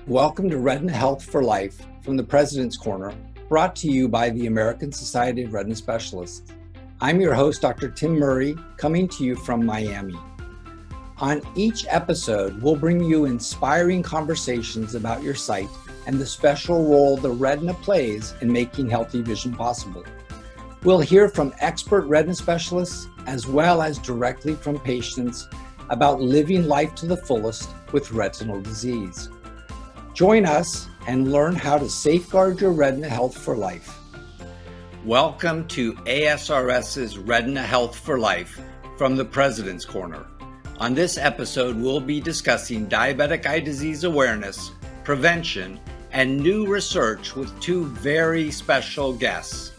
Welcome to Retina Health for Life from the President's Corner, brought to you by the American Society of Retina Specialists. I'm your host, Dr. Tim Murray, coming to you from Miami. On each episode, we'll bring you inspiring conversations about your sight and the special role the retina plays in making healthy vision possible. We'll hear from expert retina specialists as well as directly from patients about living life to the fullest with retinal disease. Join us and learn how to safeguard your retina health for life. Welcome to ASRS's Retina Health for Life from the President's Corner. On this episode, we'll be discussing diabetic eye disease awareness, prevention, and new research with two very special guests.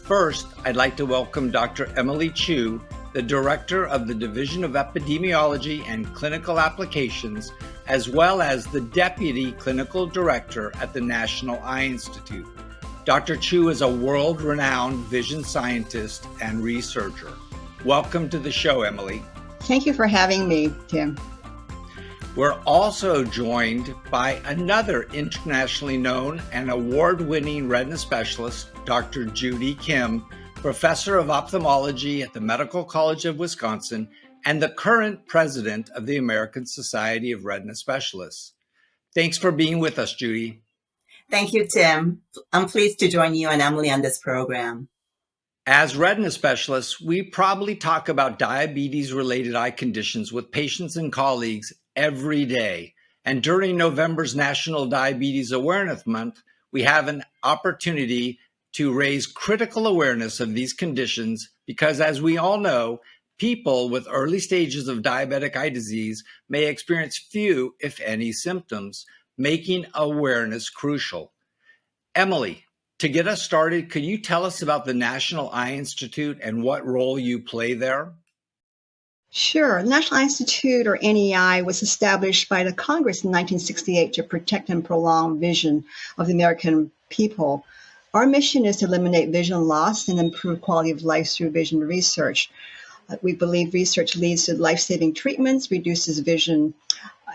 First, I'd like to welcome Dr. Emily Chu, the Director of the Division of Epidemiology and Clinical Applications, as well as the Deputy Clinical Director at the National Eye Institute. Dr. Chu is a world-renowned vision scientist and researcher. Welcome to the show, Emily. Thank you for having me, Tim. We're also joined by another internationally known and award-winning retina specialist, Dr. Judy Kim, Professor of Ophthalmology at the Medical College of Wisconsin and the current president of the American Society of Retina Specialists. Thanks for being with us, Judy. Thank you, Tim. I'm pleased to join you and Emily on this program. As retina specialists, we probably talk about diabetes-related eye conditions with patients and colleagues every day. And during November's National Diabetes Awareness Month, we have an opportunity to raise critical awareness of these conditions because, as we all know, people with early stages of diabetic eye disease may experience few, if any, symptoms, making awareness crucial. Emily, to get us started, could you tell us about the National Eye Institute and what role you play there? Sure. The National Eye Institute, or NEI, was established by the Congress in 1968 to protect and prolong vision of the American people. Our mission is to eliminate vision loss and improve quality of life through vision research. We believe research leads to life-saving treatments, reduces vision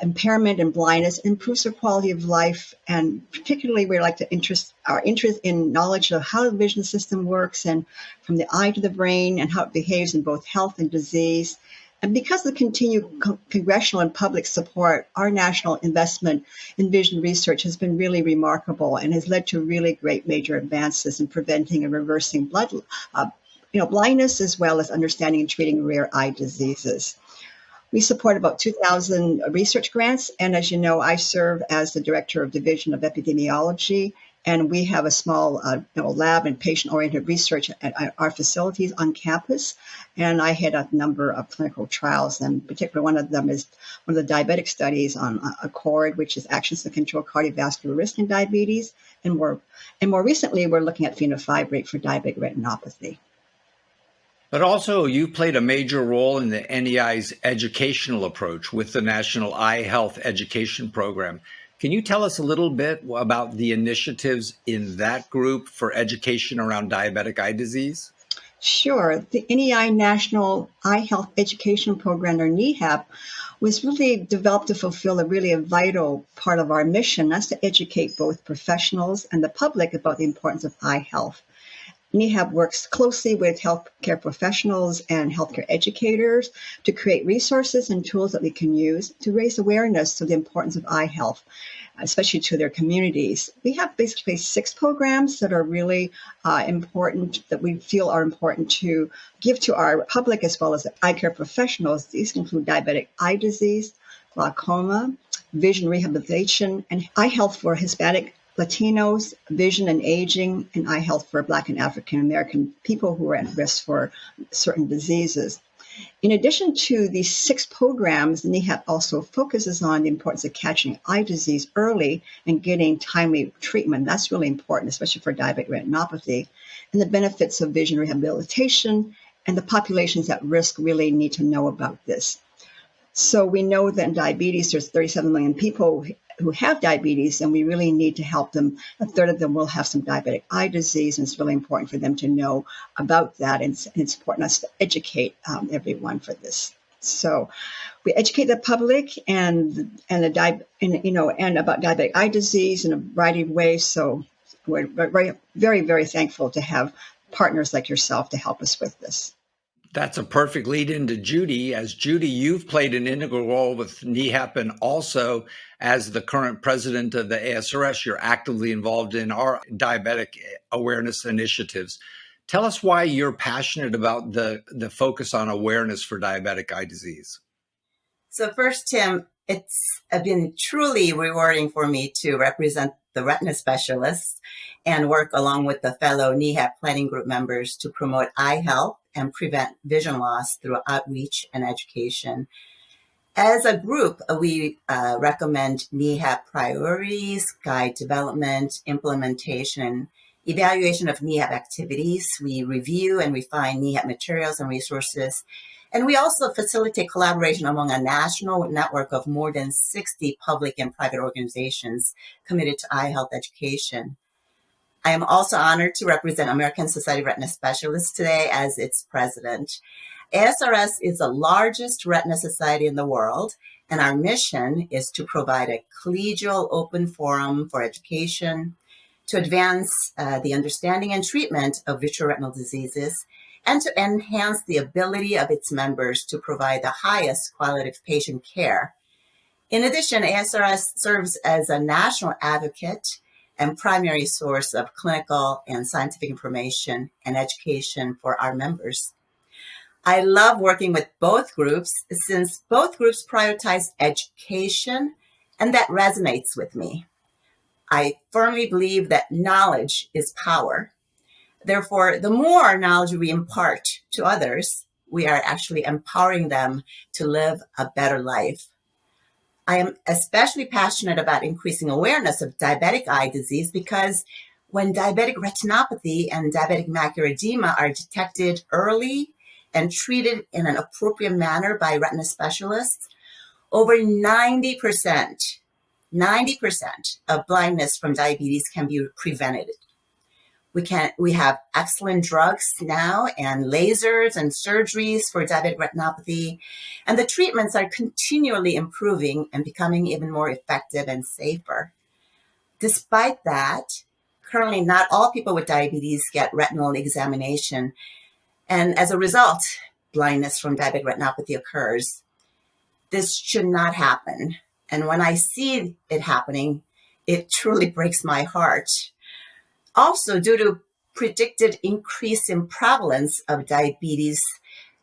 impairment and blindness, improves the quality of life, and particularly we like to our interest in knowledge of how the vision system works and from the eye to the brain and how it behaves in both health and disease. And because of the continued congressional and public support, our national investment in vision research has been really remarkable and has led to really great major advances in preventing and reversing blindness, as well as understanding and treating rare eye diseases. We support about 2,000 research grants, and as you know, I serve as the Director of Division of Epidemiology, and we have a small lab and patient-oriented research at our facilities on campus, and I head a number of clinical trials, and particularly one of them is one of the diabetic studies on ACCORD, which is actions to control cardiovascular risk in diabetes, and more recently, we're looking at fenofibrate for diabetic retinopathy. But also, you played a major role in the NEI's educational approach with the National Eye Health Education Program. Can you tell us a little bit about the initiatives in that group for education around diabetic eye disease? Sure. The NEI National Eye Health Education Program, or NEHEP, was really developed to fulfill a vital part of our mission. That's to educate both professionals and the public about the importance of eye health. NEHEP works closely with healthcare professionals and healthcare educators to create resources and tools that we can use to raise awareness to the importance of eye health, especially to their communities. We have basically 6 programs that are really important, that we feel are important to give to our public as well as eye care professionals. These include diabetic eye disease, glaucoma, vision rehabilitation, and eye health for Hispanic Latinos, vision and aging, and eye health for Black and African American people who are at risk for certain diseases. In addition to these 6 programs, the NEHEP also focuses on the importance of catching eye disease early and getting timely treatment. That's really important, especially for diabetic retinopathy, and the benefits of vision rehabilitation, and the populations at risk really need to know about this. So we know that in diabetes, there's 37 million people who have diabetes, and we really need to help them. A third of them will have some diabetic eye disease, and it's really important for them to know about that. And it's important us to educate everyone for this. So we educate the public and about diabetic eye disease in a variety of ways. So we're very, very, very thankful to have partners like yourself to help us with this. That's a perfect lead into Judy. As Judy, you've played an integral role with NEHEP, and also as the current president of the ASRS, you're actively involved in our diabetic awareness initiatives. Tell us why you're passionate about the focus on awareness for diabetic eye disease. So first, Tim, it's been truly rewarding for me to represent the retina specialists and work along with the fellow NEHEP planning group members to promote eye health and prevent vision loss through outreach and education. As a group, we recommend NEHEP priorities, guide development, implementation, evaluation of NEHEP activities. We review and refine NEHEP materials and resources. And we also facilitate collaboration among a national network of more than 60 public and private organizations committed to eye health education. I am also honored to represent American Society of Retina Specialists today as its president. ASRS is the largest retina society in the world, and our mission is to provide a collegial open forum for education, to advance the understanding and treatment of vitreoretinal diseases, and to enhance the ability of its members to provide the highest quality of patient care. In addition, ASRS serves as a national advocate and primary source of clinical and scientific information and education for our members. I love working with both groups since both groups prioritize education, and that resonates with me. I firmly believe that knowledge is power. Therefore, the more knowledge we impart to others, we are actually empowering them to live a better life. I am especially passionate about increasing awareness of diabetic eye disease because when diabetic retinopathy and diabetic macular edema are detected early and treated in an appropriate manner by retina specialists, over 90% of blindness from diabetes can be prevented. We have excellent drugs now and lasers and surgeries for diabetic retinopathy, and the treatments are continually improving and becoming even more effective and safer. Despite that, currently not all people with diabetes get retinal examination, and as a result, blindness from diabetic retinopathy occurs. This should not happen, and when I see it happening, it truly breaks my heart. Also, due to predicted increase in prevalence of diabetes,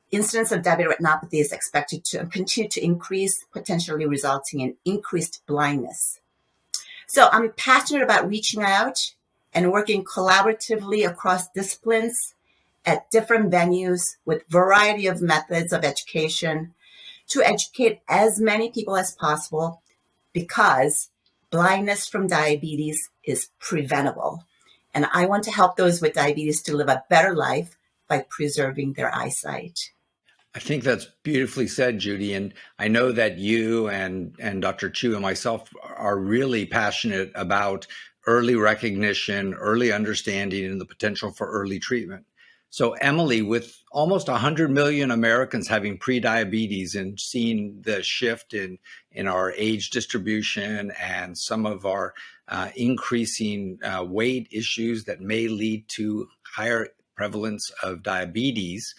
incidence of diabetic retinopathy is expected to continue to increase, potentially resulting in increased blindness. So I'm passionate about reaching out and working collaboratively across disciplines at different venues with variety of methods of education to educate as many people as possible, because blindness from diabetes is preventable. And I want to help those with diabetes to live a better life by preserving their eyesight. I think that's beautifully said, Judy. And I know that you and Dr. Chu and myself are really passionate about early recognition, early understanding, and the potential for early treatment. So, Emily, with almost 100 million Americans having prediabetes and seeing the shift in our age distribution and some of our increasing weight issues that may lead to higher prevalence of diabetes,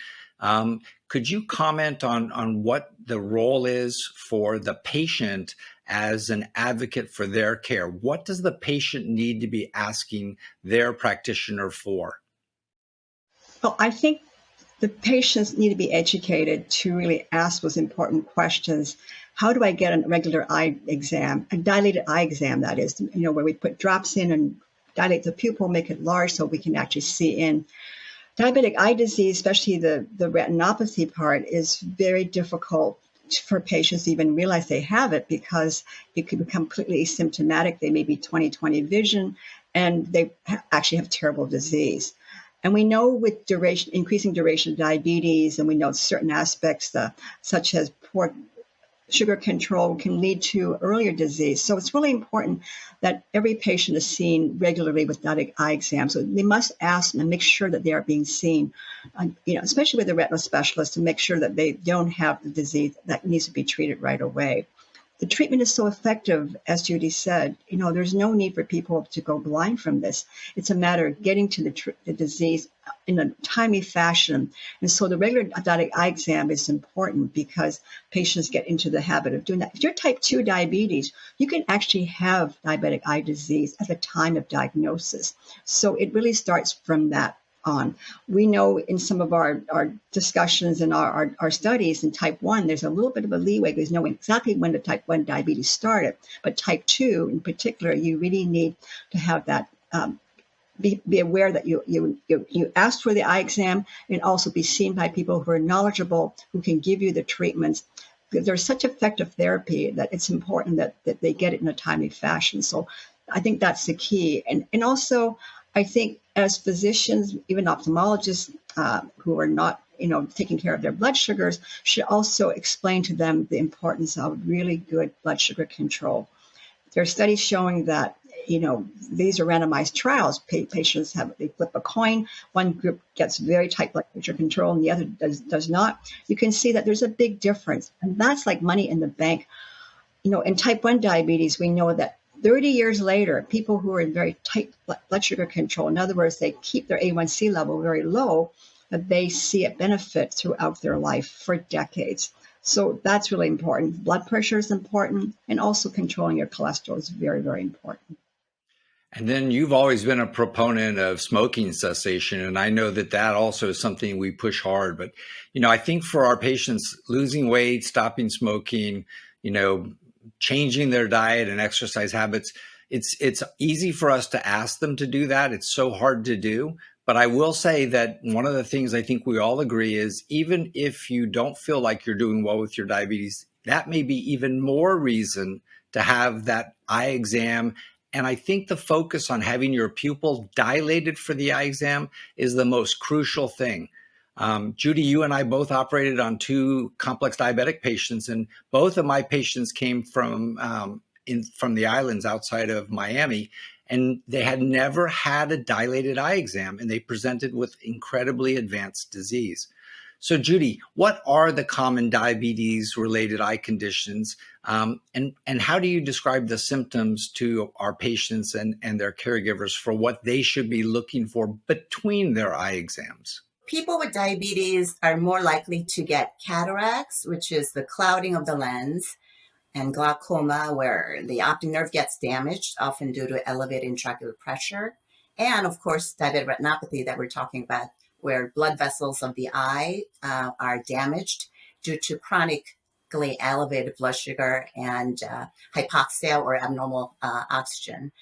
could you comment on what the role is for the patient as an advocate for their care? What does the patient need to be asking their practitioner for? Well, I think the patients need to be educated to really ask those important questions. How do I get a regular eye exam, a dilated eye exam, that is, where we put drops in and dilate the pupil, make it large so we can actually see in. Diabetic eye disease, especially the retinopathy part, is very difficult for patients to even realize they have it, because it could become completely asymptomatic. They may be 20/20 vision, and they actually have terrible disease. And we know with increasing duration of diabetes, and we know certain aspects, such as poor sugar control can lead to earlier disease. So it's really important that every patient is seen regularly with diabetic eye exam. So they must ask and make sure that they are being seen, especially with the retinal specialist, to make sure that they don't have the disease that needs to be treated right away. The treatment is so effective, as Judy said, there's no need for people to go blind from this. It's a matter of getting to the disease in a timely fashion. And so the regular diabetic eye exam is important because patients get into the habit of doing that. If you're type 2 diabetes, you can actually have diabetic eye disease at the time of diagnosis. So it really starts from that on. We know in some of our discussions and our studies in type 1, there's a little bit of a leeway because knowing exactly when the type 1 diabetes started. But type 2 in particular, you really need to have that, be aware that you asked for the eye exam and also be seen by people who are knowledgeable, who can give you the treatments. There's such effective therapy that it's important that they get it in a timely fashion. So I think that's the key. And also, I think as physicians, even ophthalmologists who are not, taking care of their blood sugars, should also explain to them the importance of really good blood sugar control. There are studies showing that, these are randomized trials. Patients they flip a coin. One group gets very tight blood sugar control and the other does not. You can see that there's a big difference. And that's like money in the bank. In type 1 diabetes, we know that 30 years later, people who are in very tight blood sugar control, in other words, they keep their A1C level very low, that they see a benefit throughout their life for decades. So that's really important. Blood pressure is important, and also controlling your cholesterol is very, very important. And then you've always been a proponent of smoking cessation, and I know that also is something we push hard. But, I think for our patients, losing weight, stopping smoking, changing their diet and exercise habits, it's easy for us to ask them to do that. It's so hard to do. But I will say that one of the things I think we all agree is even if you don't feel like you're doing well with your diabetes, that may be even more reason to have that eye exam. And I think the focus on having your pupil dilated for the eye exam is the most crucial thing. Judy, you and I both operated on 2 complex diabetic patients, and both of my patients came from the islands outside of Miami, and they had never had a dilated eye exam, and they presented with incredibly advanced disease. So, Judy, what are the common diabetes-related eye conditions, and how do you describe the symptoms to our patients and their caregivers for what they should be looking for between their eye exams? People with diabetes are more likely to get cataracts, which is the clouding of the lens, and glaucoma, where the optic nerve gets damaged, often due to elevated intraocular pressure. And of course, diabetic retinopathy that we're talking about, where blood vessels of the eye are damaged due to chronically elevated blood sugar and hypoxia or abnormal oxygenation.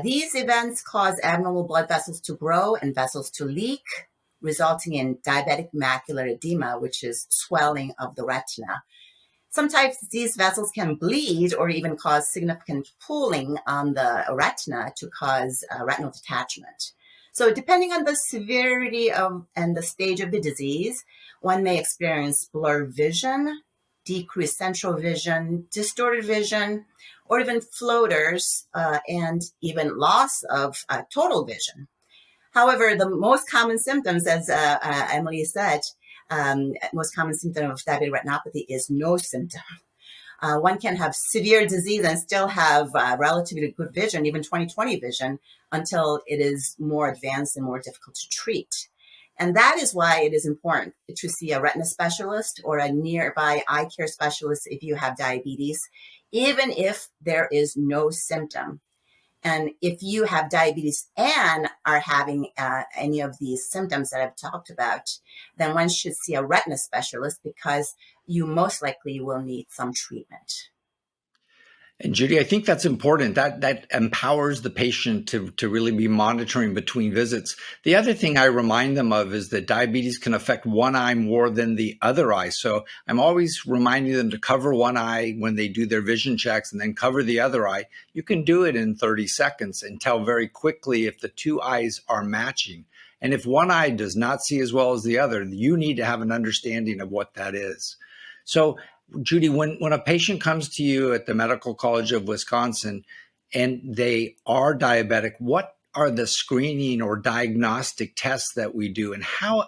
These events cause abnormal blood vessels to grow and vessels to leak, resulting in diabetic macular edema, which is swelling of the retina. Sometimes these vessels can bleed or even cause significant pooling on the retina to cause retinal detachment. So depending on the severity and the stage of the disease, one may experience blurred vision, decreased central vision, distorted vision, or even floaters, and even loss of total vision. However, the most common symptoms, as Emily said, most common symptom of diabetic retinopathy is no symptom. One can have severe disease and still have relatively good vision, even 20/20 vision, until it is more advanced and more difficult to treat. And that is why it is important to see a retina specialist or a nearby eye care specialist if you have diabetes, even if there is no symptom. And if you have diabetes and are having any of these symptoms that I've talked about, then one should see a retina specialist because you most likely will need some treatment. And Judy, I think that's important. That empowers the patient to really be monitoring between visits. The other thing I remind them of is that diabetes can affect one eye more than the other eye. So I'm always reminding them to cover one eye when they do their vision checks and then cover the other eye. You can do it in 30 seconds and tell very quickly if the 2 eyes are matching. And if one eye does not see as well as the other, you need to have an understanding of what that is. So, Judy, when a patient comes to you at the Medical College of Wisconsin and they are diabetic, what are the screening or diagnostic tests that we do, and how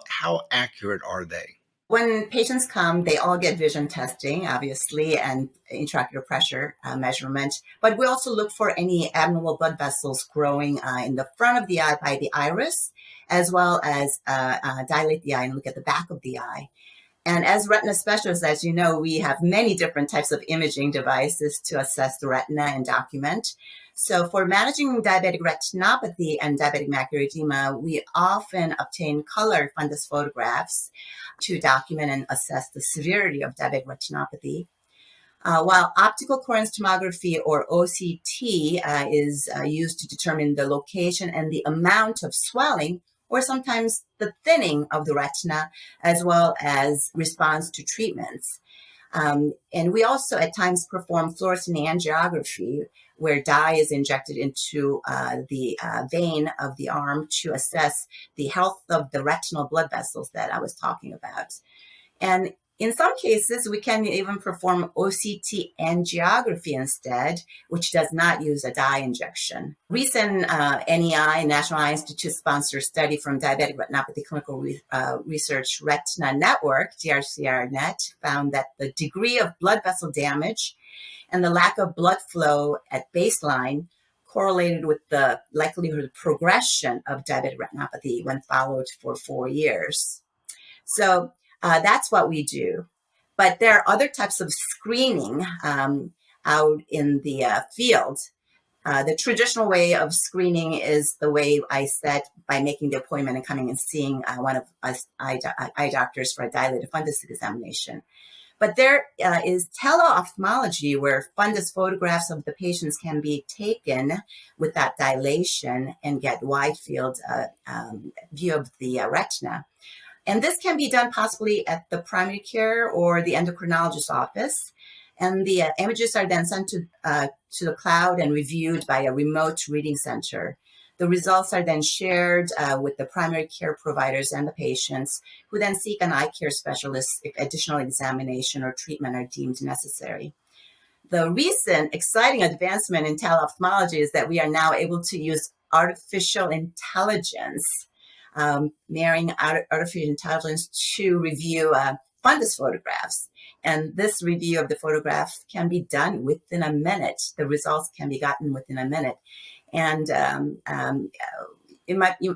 accurate are they? When patients come, they all get vision testing, obviously, and intraocular pressure measurement. But we also look for any abnormal blood vessels growing in the front of the eye by the iris, as well as dilate the eye and look at the back of the eye. And as retina specialists, as you know, we have many different types of imaging devices to assess the retina and document. So for managing diabetic retinopathy and diabetic macular edema, we often obtain color fundus photographs to document and assess the severity of diabetic retinopathy. While optical coherence tomography, or OCT, is used to determine the location and the amount of swelling, or sometimes the thinning of the retina, as well as response to treatments. And we also at times perform fluorescein angiography, where dye is injected into the vein of the arm to assess the health of the retinal blood vessels that I was talking about. And in some cases, we can even perform OCT angiography instead, which does not use a dye injection. Recent NEI, National Eye Institute sponsored study from Diabetic Retinopathy Clinical Research Retina Network, DRCR-NET, found that the degree of blood vessel damage and the lack of blood flow at baseline correlated with the likelihood of progression of diabetic retinopathy when followed for 4 years. So that's what we do. But there are other types of screening out in the field. The traditional way of screening is the way I said, by making the appointment and coming and seeing one of us eye doctors for a dilated fundus examination. But there is teleophthalmology, where fundus photographs of the patients can be taken with that dilation and get wide field view of the retina. And this can be done possibly at the primary care or the endocrinologist's office. And the images are then sent to the cloud and reviewed by a remote reading center. The results are then shared with the primary care providers and the patients, who then seek an eye care specialist if additional examination or treatment are deemed necessary. The recent exciting advancement in teleophthalmology is that we are now able to use artificial intelligence, marrying artificial intelligence to review fundus photographs. And this review of the photograph can be done within a minute. The results can be gotten within a minute. And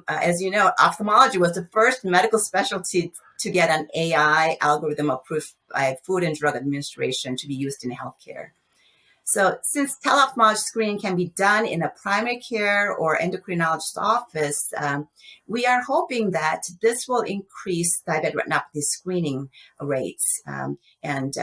as you know, ophthalmology was the first medical specialty to get an AI algorithm approved by Food and Drug Administration to be used in healthcare. So since teleophthalmology screening can be done in a primary care or endocrinologist's office, we are hoping that this will increase diabetic retinopathy screening rates and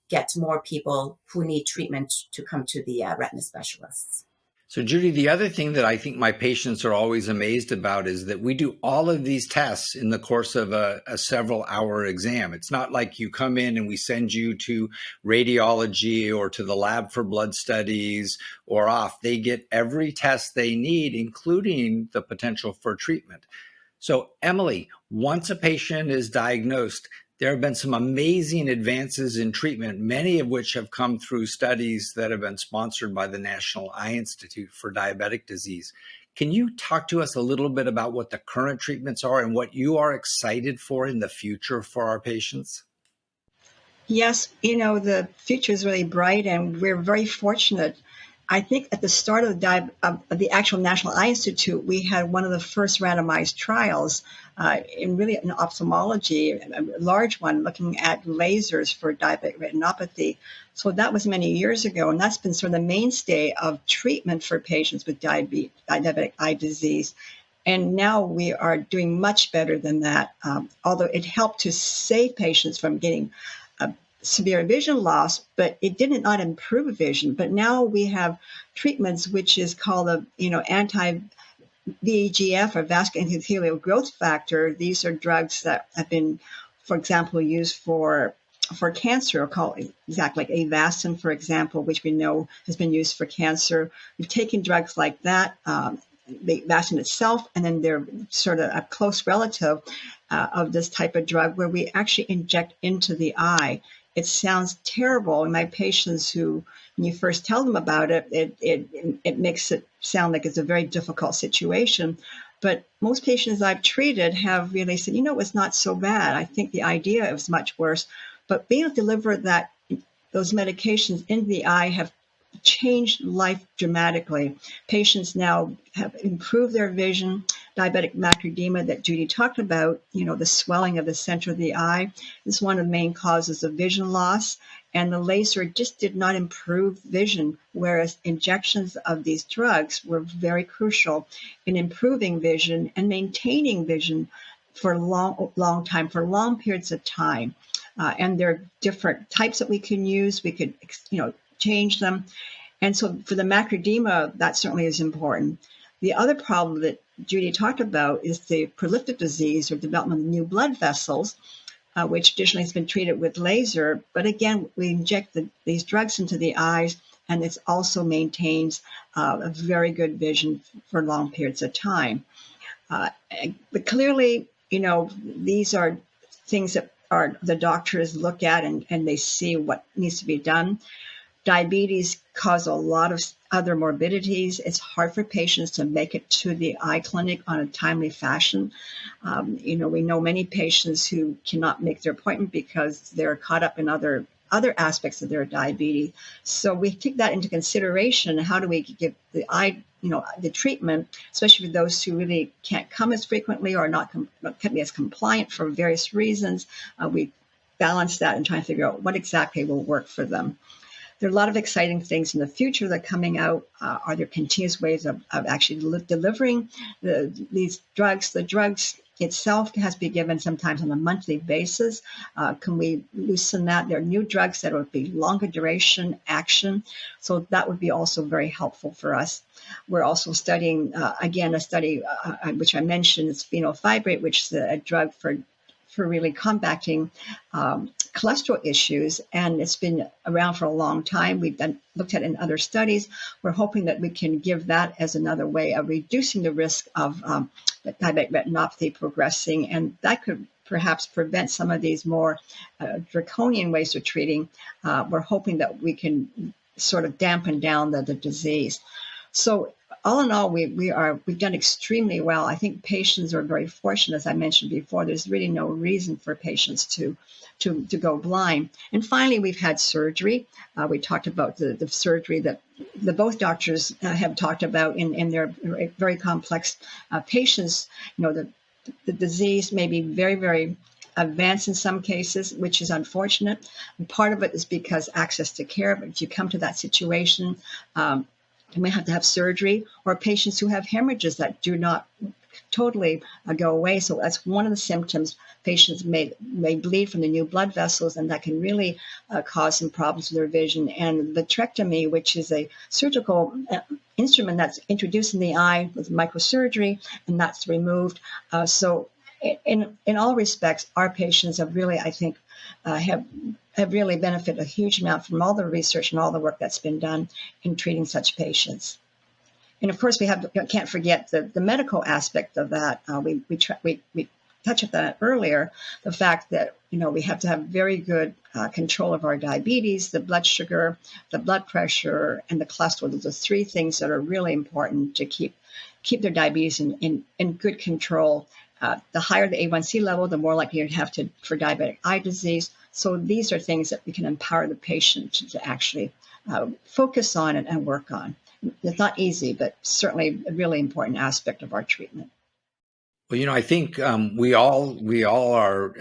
get more people who need treatment to come to the retina specialists. So, Judy, the other thing that I think my patients are always amazed about is that we do all of these tests in the course of a several-hour exam. It's not like you come in and we send you to radiology or to the lab for blood studies or off. They get every test they need, including the potential for treatment. So, Emily, once a patient is diagnosed, there have been some amazing advances in treatment, many of which have come through studies that have been sponsored by the National Eye Institute for Diabetic Disease. Can you talk to us a little bit about what the current treatments are and what you are excited for in the future for our patients? Yes, the future is really bright, and we're very fortunate. I think at the start of the actual National Eye Institute, we had one of the first randomized trials in ophthalmology, a large one looking at lasers for diabetic retinopathy. So that was many years ago, and that's been sort of the mainstay of treatment for patients with diabetic eye disease. And now we are doing much better than that, although it helped to save patients from getting severe vision loss, but it did not improve vision. But now we have treatments which is called anti-VEGF, or vascular endothelial growth factor. These are drugs that have been, for example, used for cancer, or called exactly like Avastin, for example, which we know has been used for cancer. We've taken drugs like that, the Avastin itself, and then they're sort of a close relative of this type of drug, where we actually inject into the eye. it sounds terrible. And my patients who, when you first tell them about it, it makes it sound like it's a very difficult situation. But most patients I've treated have really said, it's not so bad. I think the idea was much worse. But being able to deliver those medications into the eye have changed life dramatically. Patients now have improved their vision. Diabetic macular edema that Judy talked about, the swelling of the center of the eye, is one of the main causes of vision loss. And the laser just did not improve vision, whereas injections of these drugs were very crucial in improving vision and maintaining vision for a long time, for long periods of time. And there are different types that we can use. We could, change them. And so for the macular edema, that certainly is important. The other problem that Judy talked about is the proliferative disease or development of new blood vessels, which traditionally has been treated with laser. But again, we inject these drugs into the eyes, and it also maintains a very good vision for long periods of time. But clearly, these are things that the doctors look at and they see what needs to be done. Diabetes causes a lot of other morbidities. It's hard for patients to make it to the eye clinic on a timely fashion. We know many patients who cannot make their appointment because they're caught up in other aspects of their diabetes. So we take that into consideration. How do we give the eye, the treatment, especially for those who really can't come as frequently or can't be as compliant for various reasons? We balance that and try to figure out what exactly will work for them. There are a lot of exciting things in the future that are coming out. Are there continuous ways of actually delivering these drugs? The drugs itself has to be given sometimes on a monthly basis. Can we loosen that? There are new drugs that would be longer duration action. So that would be also very helpful for us. We're also studying, again, a study which I mentioned, is fenofibrate, which is a drug for really combating cholesterol issues, and it's been around for a long time. We've looked at it in other studies. We're hoping that we can give that as another way of reducing the risk of diabetic retinopathy progressing, and that could perhaps prevent some of these more draconian ways of treating. We're hoping that we can sort of dampen down the disease. So all in all, we've done extremely well. I think patients are very fortunate, as I mentioned before. There's really no reason for patients to go blind. And finally, we've had surgery. We talked about the surgery that both doctors have talked about in their very complex patients. The disease may be very, very advanced in some cases, which is unfortunate. And part of it is because access to care. But if you come to that situation, you may have to have surgery, or patients who have hemorrhages that do not totally go away. So that's one of the symptoms. Patients may bleed from the new blood vessels, and that can really cause some problems with their vision. And vitrectomy, which is a surgical instrument that's introduced in the eye with microsurgery, and that's removed. So in all respects, our patients have really, I think, have really benefited a huge amount from all the research and all the work that's been done in treating such patients. And of course, we can't forget the medical aspect of that. We touched on that earlier, the fact that we have to have very good control of our diabetes, the blood sugar, the blood pressure, and the cholesterol. Those are three things that are really important to keep their diabetes in good control. The higher the A1C level, the more likely you'd have for diabetic eye disease. So these are things that we can empower the patient to actually focus on and work on. It's not easy, but certainly a really important aspect of our treatment. Well, I think we all are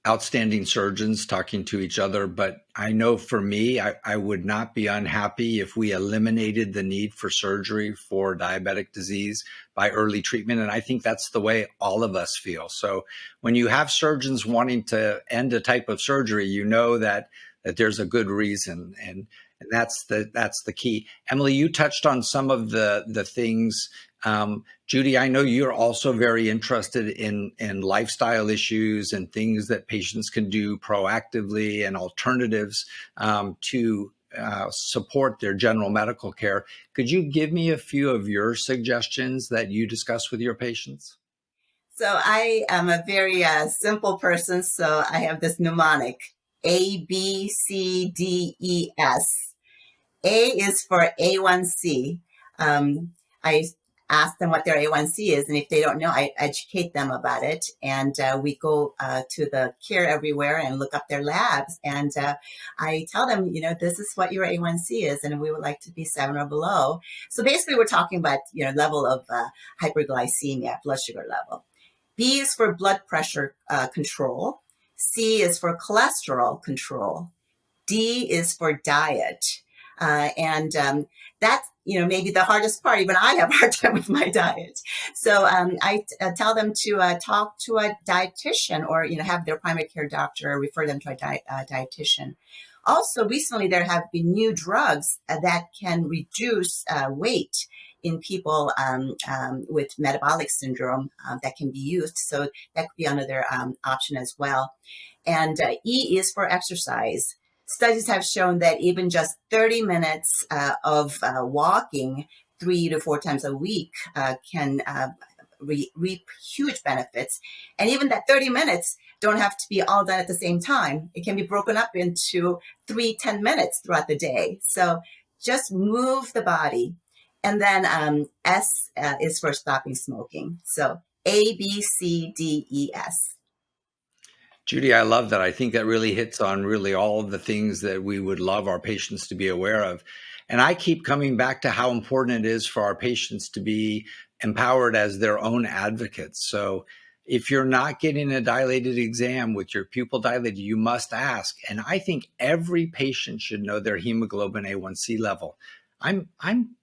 outstanding surgeons talking to each other, but I know for me, I would not be unhappy if we eliminated the need for surgery for diabetic disease by early treatment. And I think that's the way all of us feel. So when you have surgeons wanting to end a type of surgery, you know that there's a good reason. And that's the key. Emily, you touched on some of the things. Judy, I know you're also very interested in lifestyle issues and things that patients can do proactively and alternatives to support their general medical care. Could you give me a few of your suggestions that you discuss with your patients? So I am a very simple person. So I have this mnemonic. A, B, C, D, E, S. A is for A1C. I ask them what their A1C is, and if they don't know, I educate them about it. And we go to the Care Everywhere and look up their labs. And I tell them, this is what your A1C is, and we would like to be 7 or below. So basically, we're talking about, level of hyperglycemia, blood sugar level. B is for blood pressure control. C is for cholesterol control. D is for diet. That's, maybe the hardest part. Even I have a hard time with my diet. So I tell them to talk to a dietitian or, have their primary care doctor refer them to a dietitian. Also, recently there have been new drugs that can reduce weight in people with metabolic syndrome that can be used. So that could be another option as well. And E is for exercise. Studies have shown that even just 30 minutes of walking 3 to 4 times a week can reap huge benefits. And even that 30 minutes don't have to be all done at the same time. It can be broken up into 3 10 minutes throughout the day. So just move the body. And then S is for stopping smoking. So A, B, C, D, E, S. Judy, I love that. I think that really hits on really all of the things that we would love our patients to be aware of. And I keep coming back to how important it is for our patients to be empowered as their own advocates. So if you're not getting a dilated exam with your pupil dilated, you must ask. And I think every patient should know their hemoglobin A1C level. I'm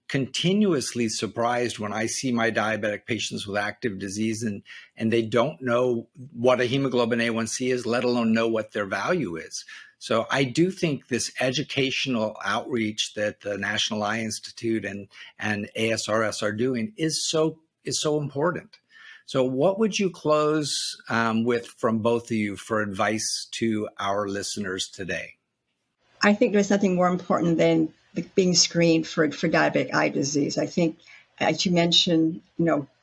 continuously surprised when I see my diabetic patients with active disease and they don't know what a hemoglobin A1C is, let alone know what their value is. So I do think this educational outreach that the National Eye Institute and ASRS are doing is so important. So what would you close with from both of you for advice to our listeners today? I think there's nothing more important than being screened for diabetic eye disease. I think, as you mentioned,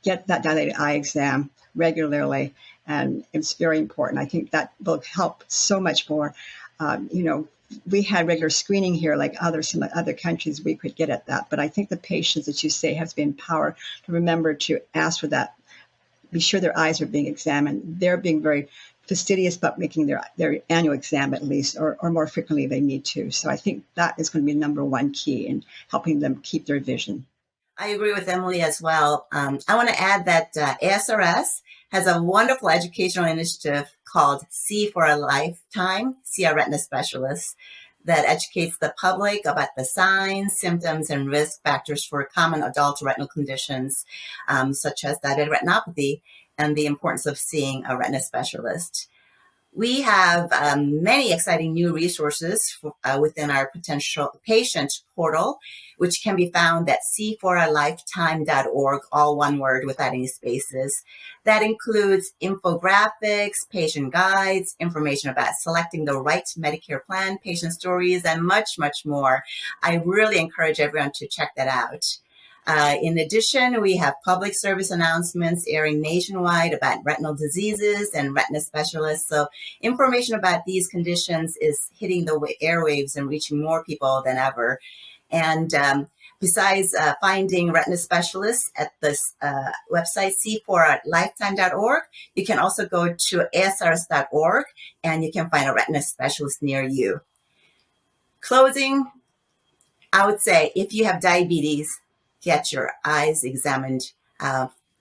get that dilated eye exam regularly, and it's very important. I think that will help so much more. We had regular screening here, like some other countries we could get at that. But I think the patients, that you say, have to be empowered to remember to ask for that. Be sure their eyes are being examined. They're being very fastidious about making their annual exam at least, or more frequently they need to. So I think that is going to be number one key in helping them keep their vision. I agree with Emily as well. I want to add that ASRS has a wonderful educational initiative called See for a Lifetime, See a Retina Specialist, that educates the public about the signs, symptoms, and risk factors for common adult retinal conditions, such as diabetic retinopathy, and the importance of seeing a retina specialist. We have many exciting new resources within our potential patient portal, which can be found at c4alifetime.org, all one word without any spaces. That includes infographics, patient guides, information about selecting the right Medicare plan, patient stories, and much, much more. I really encourage everyone to check that out. In addition, we have public service announcements airing nationwide about retinal diseases and retina specialists. So information about these conditions is hitting the airwaves and reaching more people than ever. And besides finding retina specialists at this website, c4lifetime.org, you can also go to asrs.org and you can find a retina specialist near you. Closing, I would say if you have diabetes, get your eyes examined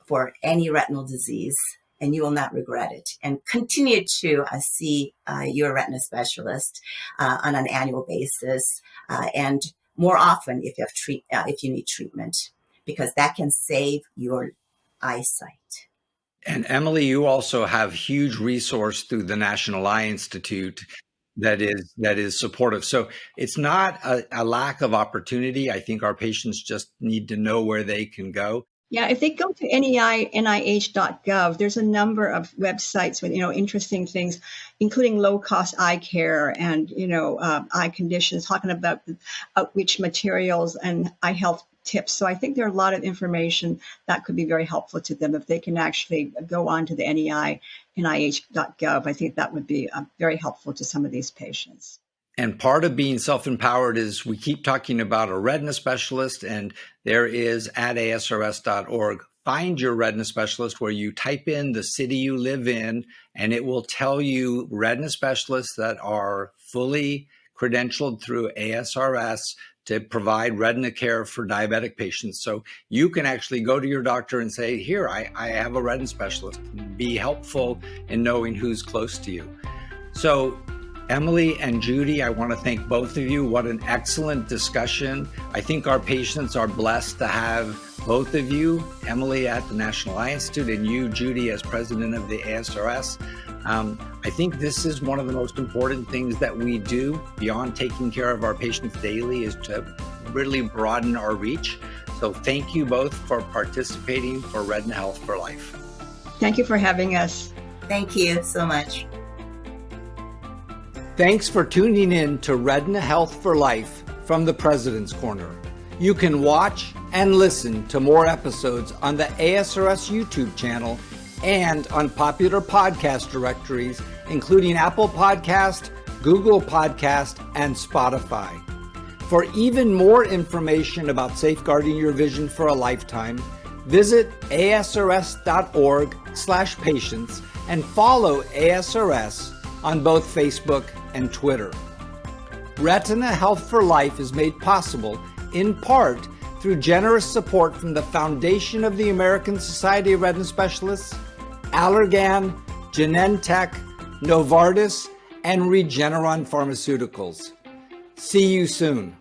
for any retinal disease, and you will not regret it. And continue to see your retina specialist on an annual basis, and more often if you need treatment, because that can save your eyesight. And Emily, you also have huge resource through the National Eye Institute that is supportive. So it's not a lack of opportunity. I think our patients just need to know where they can go. Yeah, if they go to NEH.gov, there's a number of websites with interesting things, including low-cost eye care and eye conditions, talking about outreach materials and eye health tips. So I think there are a lot of information that could be very helpful to them if they can actually go on to the NEHEP.gov. I think that would be very helpful to some of these patients. And part of being self-empowered is we keep talking about a retina specialist, and there is at asrs.org. Find your retina specialist where you type in the city you live in, and it will tell you retina specialists that are fully credentialed through ASRS to provide retina care for diabetic patients. So you can actually go to your doctor and say, here, I have a retina specialist. Be helpful in knowing who's close to you. So Emily and Judy, I want to thank both of you. What an excellent discussion. I think our patients are blessed to have both of you, Emily at the National Eye Institute and you, Judy, as president of the ASRS. I think this is one of the most important things that we do beyond taking care of our patients daily is to really broaden our reach. So thank you both for participating for Retina Health for Life. Thank you for having us. Thank you so much. Thanks for tuning in to Retina Health for Life from the President's Corner. You can watch and listen to more episodes on the ASRS YouTube channel and on popular podcast directories, including Apple Podcast, Google Podcast, and Spotify. For even more information about safeguarding your vision for a lifetime, visit asrs.org/patients and follow ASRS on both Facebook and Twitter. Retina Health for Life is made possible in part through generous support from the Foundation of the American Society of Retina Specialists, Allergan, Genentech, Novartis, and Regeneron Pharmaceuticals. See you soon.